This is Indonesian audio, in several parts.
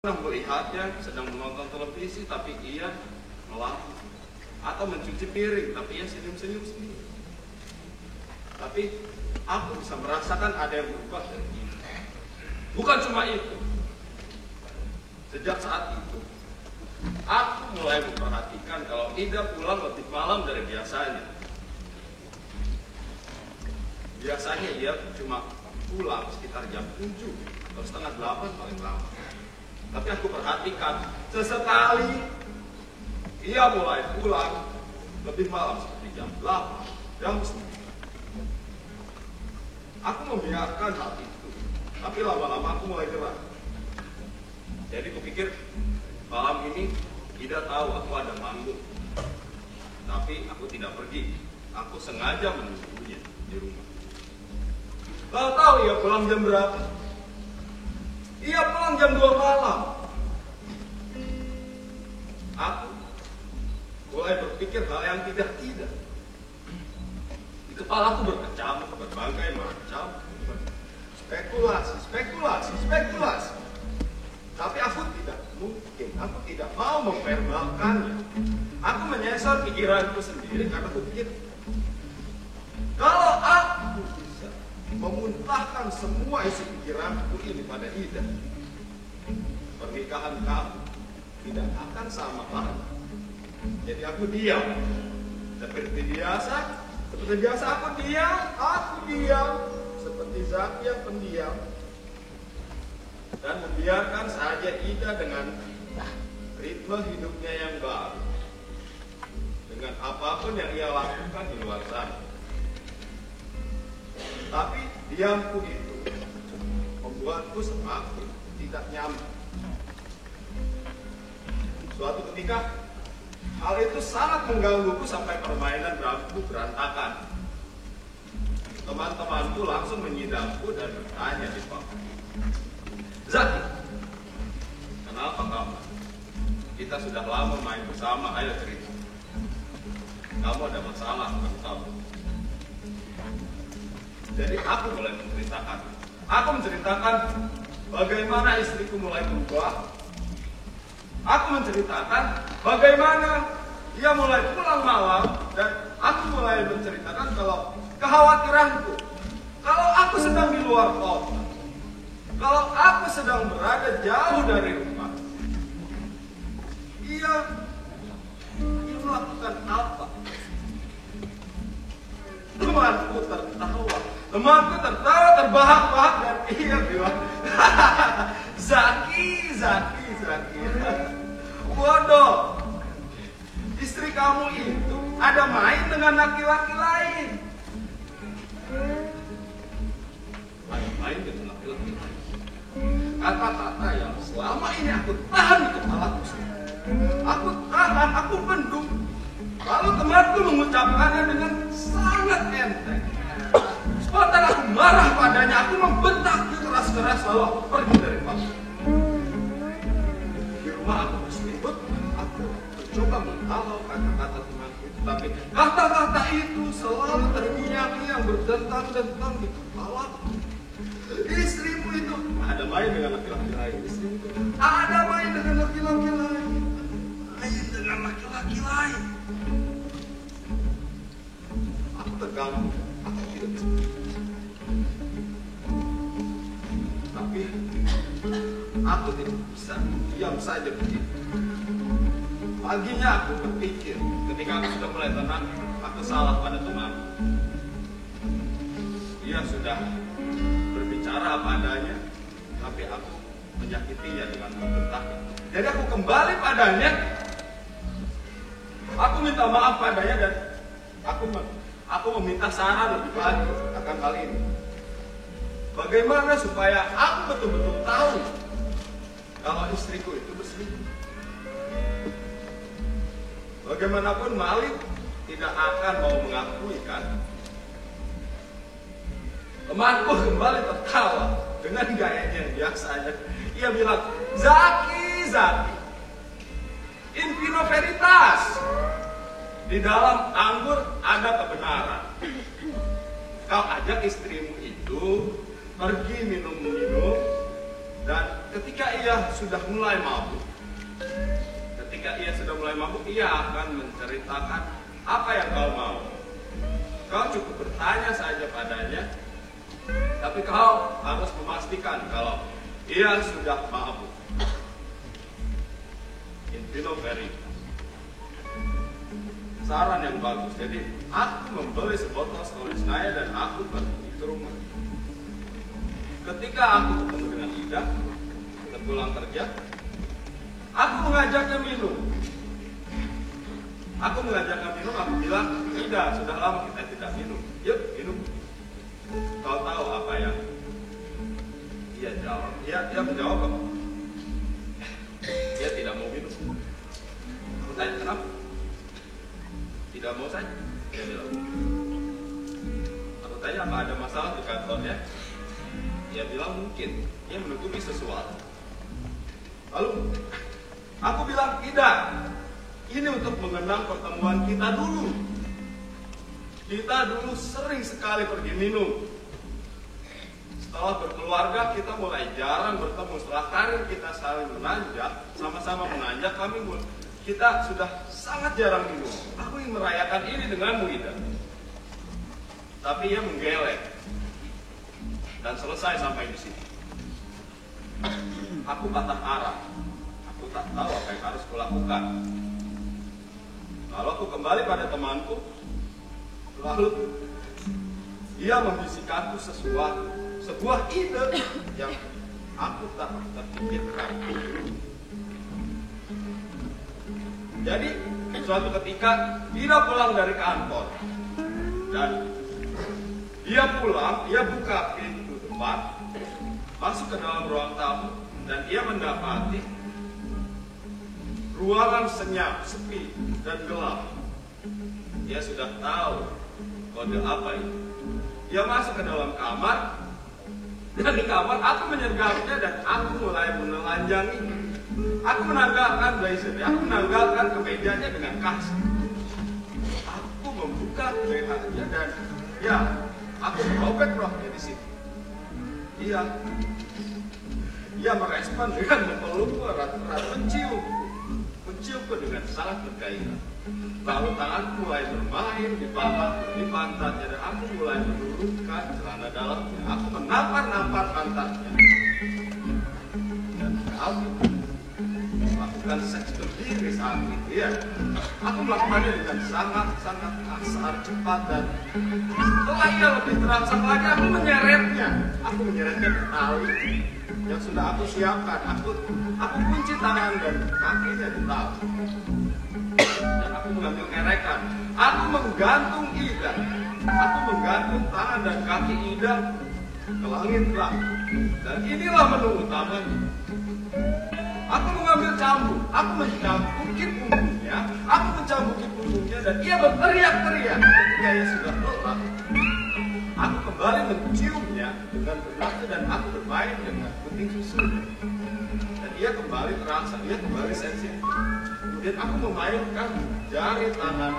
Sedang melihatnya, sedang menonton televisi, tapi ia melamun. Atau mencuci piring, tapi ia senyum-senyum sendiri. Tapi aku bisa merasakan ada yang berubah dari dia. Bukan cuma itu. Sejak saat itu, aku mulai memperhatikan kalau Ida pulang lebih malam dari biasanya. Biasanya ia cuma pulang sekitar jam 7 atau setengah 8 paling lama. Tapi aku perhatikan, sesekali ia mulai pulang lebih malam seperti jam 8, jam 9. Aku membiarkan hal itu, tapi lama-lama aku mulai gerah. Jadi kupikir malam ini Ida tahu aku ada manggung. Tapi aku tidak pergi, aku sengaja menunggunya di rumah. Lalu tahu ia pulang jam berapa? Ia pulang jam 2 malam. Aku mulai berpikir hal yang tidak-tidak. Di kepala aku berkecamuk berbagai macam spekulasi. Tapi aku tidak mungkin, aku tidak mau memverbalkannya. Aku menyesal pikiranku sendiri karena aku pikir, kalau aku bisa memuntahkan semua isi pikiranku ini pada Ida, pernikahan kamu tidak akan sama lagi. Jadi aku diam. Seperti biasa aku diam. Seperti Zaki yang pendiam. Dan membiarkan saja Ida dengan ritme hidupnya yang baru. Dengan apapun yang ia lakukan di luar sana. Tapi diamku itu membuatku semakin tidak nyaman. Suatu ketika hal itu sangat menggangguku sampai permainan drumku berantakan. Teman-temanku langsung menyidangku dan bertanya di bawah, Zaki, kenapa kamu? Kita sudah lama main bersama, ayo cerita. Kamu ada masalah dengan kamu? Jadi aku mulai menceritakan. Aku menceritakan bagaimana istriku mulai berubah. Aku menceritakan bagaimana dia mulai pulang malam. Dan aku mulai menceritakan kalau kekhawatiranku, kalau aku sedang di luar kota, kalau aku sedang berada jauh dari rumah, ia melakukan apa? Temanku tertawa terbahak-bahak dan ia bilang, Zaki. Bodoh. Istri kamu itu ada main dengan laki-laki lain. Main dengan laki-laki lain. Kata-kata yang selama ini aku tahan di kepalaku sendiri. Aku tahan, aku bendung. Lalu temanku mengucapkannya dengan sangat enteng. Spontan aku marah padanya, aku membentak keras-keras lalu aku pergi dari rumah. Di rumah aku berselimut, aku mencoba menghalau kata-kata temanku itu. Tapi kata-kata itu selalu terngiang-ngiang berdentang-dentang di kepalaku. Istrimu itu ada main dengan laki-laki lain. Istrimu itu ada main dengan laki-laki lain. Aku terganggu, aku tidak bisa. Tapi aku tidak bisa diam saja begitu. Paginya aku berpikir, ketika aku sudah mulai tenang, aku salah pada temanku. Dia sudah berbicara apa adanya, tapi aku menyakitinya dengan membentaknya. Jadi aku kembali padanya, aku minta maaf padanya dan aku meminta saran lebih lanjut akan hal ini. Bagaimana supaya aku betul-betul tahu kalau istriku itu berselingkuh. Bagaimanapun Malik tidak akan mau mengakui kan. Temanku kembali tertawa dengan gayanya yang biasanya. Ia bilang, Zaki, in vino veritas. Di dalam anggur ada kebenaran. Kau ajak istrimu itu pergi minum-minum Dan ketika ia sudah mulai mabuk, ia akan menceritakan apa yang kau mau. Kau cukup bertanya saja padanya, tapi kau harus memastikan kalau ia sudah mabuk. In vino veritas. Saran yang bagus. Jadi aku membeli sebotol Stolichnaya dan aku pergi ke rumah. Ketika aku ketemu dengan Ida, kita pulang kerja, aku mengajaknya minum. Aku bilang, Ida, sudah lama kita tidak minum. Yuk, minum. Kau tahu apa yang dia jawab? Dia menjawab apa? Dia tidak mau minum. Aku tanya, kenapa? Tidak mau saja. Dia bilang. Aku tanya, apa ada masalah di kantornya? Dia bilang mungkin. Dia menutupi sesuatu. Lalu, aku bilang, tidak. Ini untuk mengenang pertemuan kita dulu. Kita dulu sering sekali pergi minum. Setelah berkeluarga, kita mulai jarang bertemu. Setelah karir kita saling menanjak, sama-sama menanjak, kita sudah sangat jarang minum. Aku ingin merayakan ini denganmu, Ida. Tapi ia menggeleng. Dan selesai sampai di sini. Aku patah arah. Aku tak tahu apa yang harus kulakukan. Lalu aku kembali pada temanku. Lalu dia membisikkanku sebuah ide yang aku tak terpikirkan. Jadi suatu ketika dia pulang dari kantor dan dia buka pintu depan, masuk ke dalam ruang tamu dan dia mendapati ruangan senyap, sepi dan gelap. Dia sudah tahu kode apa itu. Dia masuk ke dalam kamar dan di kamar aku menyergapnya dan aku mulai menelanjangi. Aku menanggalkan blazernya, aku menanggalkan kemejanya dengan kasar. Aku membuka BH-nya dan ya, aku merobek rohnya di situ. Dia merespon dengan memelukku erat-erat, menciumku dengan sangat bergairah. Lalu tanganku mulai bermain di pantatnya dan aku mulai menurunkan celana dalamnya. Aku menampar pantatnya. Dan aku melakukan seks berdiri saat itu ya. Aku melakukannya dengan sangat kasar, cepat dan setelah ia lebih terangsang lagi, aku menyeretnya ke tali yang sudah aku siapkan. Aku kunci tangan dan kakinya di tali. Dan aku mengambil kerekan. Aku menggantung Ida. Aku menggantung tangan dan kaki Ida ke langit belakang. Dan inilah menu utamanya. Aku mengambil cambuk. Aku mencambuki punggungnya dan ia berteriak-teriak ketika ia sudah lelah. Aku kembali menciumnya dengan beratnya dan aku bermain dengan puting susu. Dan ia kembali terangsang, ia kembali sensitif. Kemudian aku memainkan jari tangan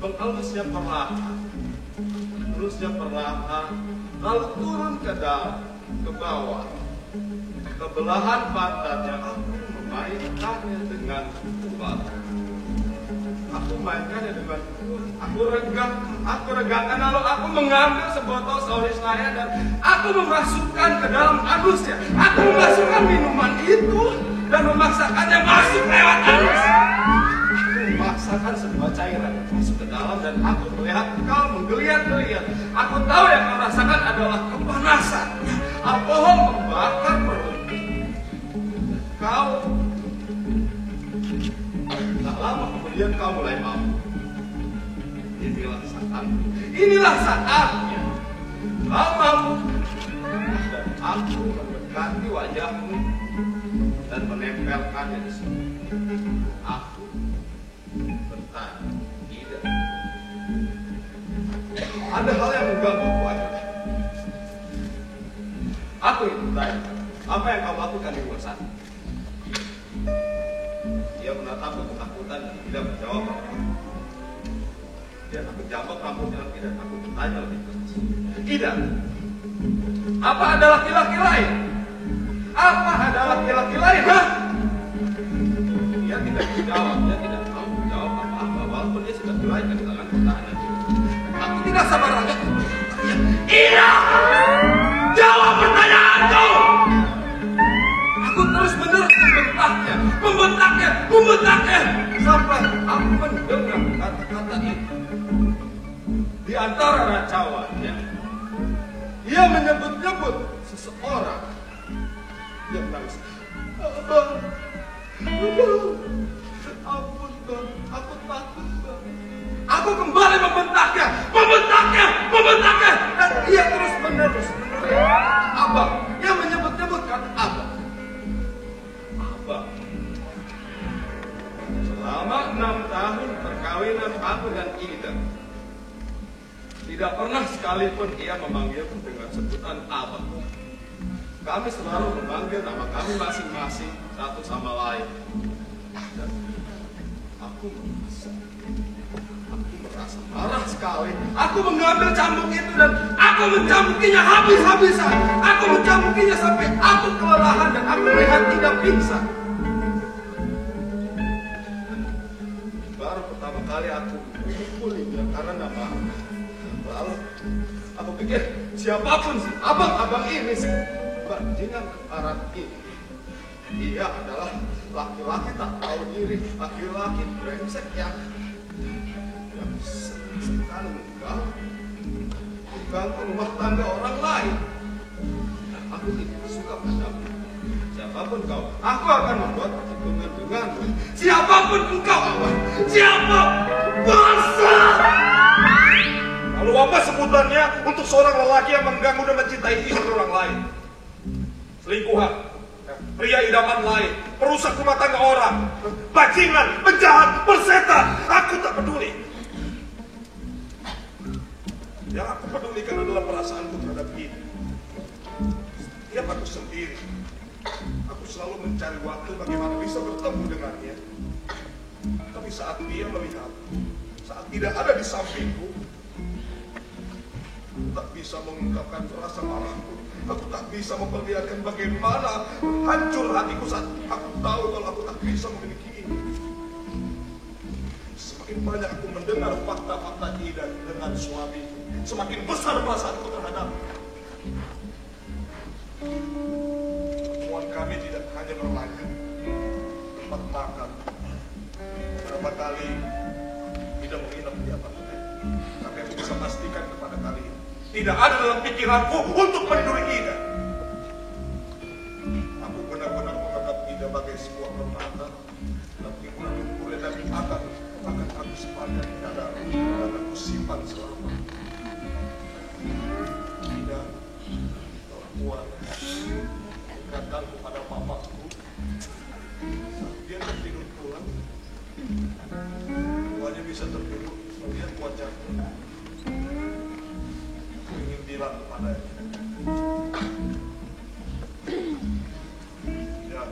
mengelusnya perlahan, lalu turun ke bawah, ke belahan pantatnya. Aku memainkannya dengan kuat. Aku mainkannya dengan kuat. Aku regangkan, lalu aku mengambil sebotol Stolichnaya dan aku memasukkan ke dalam anusnya. Aku memasukkan minuman itu dan memaksakannya masuk lewat anus. Aku memaksakan sebuah cairan masuk ke dalam dan aku melihat kau menggeliat-geliat. Aku tahu yang kau rasakan adalah kepanasan. Alkohol membakar perut. Kau tak lama kemudian kau mulai mabuk. Inilah saatnya kau mabuk dan aku mendekati wajahmu dan menempelkannya di sini. Aku bertanya, tidak. Ada hal yang mengganggu wajah. Aku itu tanya, apa yang kau lakukan di luar sana? Dia menatapku ketakutan dan tidak menjawab apa-apa. Dan aku jambak rambutnya lagi dan aku bertanya lebih keras. Tidak. Apa ada laki-laki lain? Apa ada laki-laki lain, ha? Dia tidak menjawab, dia tidak mau menjawab apa-apa, walaupun dia sudah melahirkan dengan pertahanan. Aku tidak sabar lagi. Iya! Jawab pertanyaanku! Aku terus-menerus membentaknya, sampai aku mendengar kata-kata itu. Di antara racauannya, dia menyebut-nyebut seseorang yang menangis. Abang, ampun bang, aku takut bang. Aku kembali membentaknya, dan dia terus-menerus abang. Dia menyebut-nyebut kata abang. Selama 6 tahun perkawinan aku dan Ida, tidak pernah sekalipun ia memanggilku dengan sebutan abang. Kami selalu memanggil nama kami masing-masing satu sama lain. Dan aku merasa marah sekali. Aku mengambil cambuk itu dan aku mencambukinya habis-habisan. Aku mencambukinya sampai aku kelelahan dan aku melihat Ida pingsan. Baru pertama kali aku memukulinya karena nama. Lalu aku pikir siapapun abang-abang ini, bajingan kembaran ini, dia adalah laki-laki tak tahu diri, laki-laki brengsek yang sekali mengganggu rumah tangga orang lain. Aku tidak suka padamu. Siapapun kau, aku akan membuat perhitungan denganmu. Siapapun engkau, awan. Siapa? Bangsa! Lalu apa sebutannya untuk seorang lelaki yang mengganggu dan mencintai istri orang lain? Selingkuhan, pria idaman lain, perusak rumah tangga orang, bajingan, penjahat, persetan. Aku tak peduli. Yang aku pedulikan adalah perasaanku terhadap dia. Setiap aku sendiri, aku selalu mencari waktu bagaimana bisa bertemu dengannya. Tapi saat dia melihat, saat tidak ada di sampingku, aku tak bisa mengungkapkan rasa marahku. Aku tak bisa memperlihatkan bagaimana hancur hatiku saat aku tahu kalau aku tak bisa memiliki ini. Semakin banyak aku mendengar fakta-fakta Ida dengan suamiku, semakin besar perasaanku terhadapnya. Pertemuan kami tidak hanya berlanjut tempat makan. Beberapa kali Ida menginap di apartemen. Tapi aku bisa pastikan kepada kalian, tidak ada dalam pikiranku untuk meniduri Ida. Aku benar-benar menganggap Ida sebagai sebuah permata, tapi lumpur dan akan aku sepanjang di dada, dan aku simpan selama. Ida, perempuan, ikatan kepada papaku, saat dia tertidur pulang, wajah bisa tertidur melihat wajahku. Aku ingin bilang kepadanya, ya,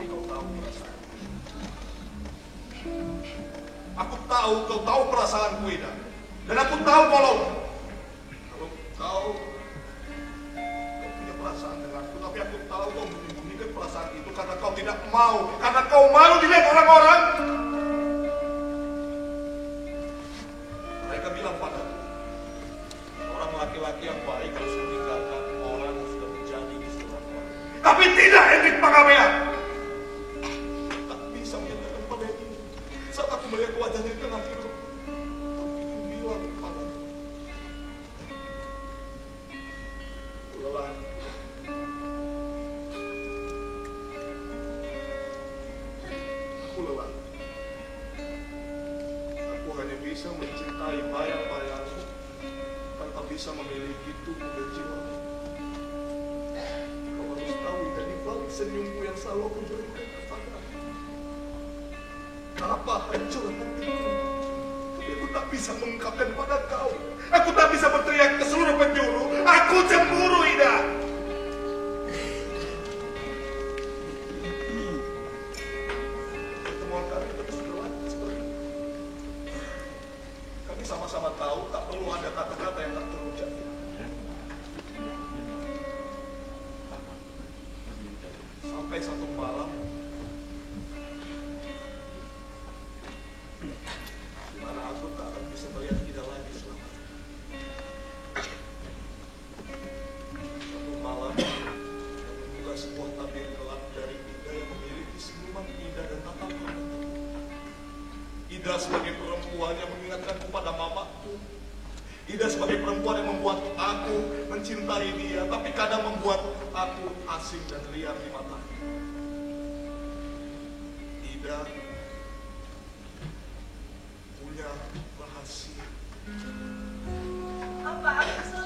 kau tahu perasaan. Aku tahu kau tahu perasaanku, Ida, dan aku tahu kalau kau punya perasaan denganku, tapi aku tahu kau menyembunyikan perasaan itu karena kau tidak mau, karena kau malu dilihat orang-orang. Mereka bilang padaku, orang laki-laki yang baik harus meninggalkan orang yang sudah menjadi istri orang. Tapi tidak, Hendrik Pangabean. Tak bisa menyatakan pada ini. Saat aku melihat wajahnya di tengah tidur, aku bilang padaku, lelah. Aku lelah. Aku hanya bisa mencintai bayang-bayangmu tanpa bisa memiliki tubuh dan jiwa. Kau harus tahu, dan di balik senyumku yang selalu aku berikan kepadamu, apa hancur hatiku. Tapi aku tak bisa mengungkapkan pada kau. Aku tak bisa berteriak ke seluruh penjuru, aku cemburu, Ida. Pertemuan kami terus berlanjut seperti itu. Kami sama-sama tahu tak perlu ada kata-kata yang tak terucap. satu malam di mana aku tak akan bisa melihat Ida lagi selamanya. Satu malam yang membuka sebuah tabir gelap dari Ida yang memiliki senyuman Ida dan tatapan. Ida sebagai perempuan yang mengingatkanku pada mamaku. Ida sebagai perempuan yang membuat aku mencintai dia, tapi kadang membuat aku asing dan liar di matanya. Ida punya rahasia. Apa? Aku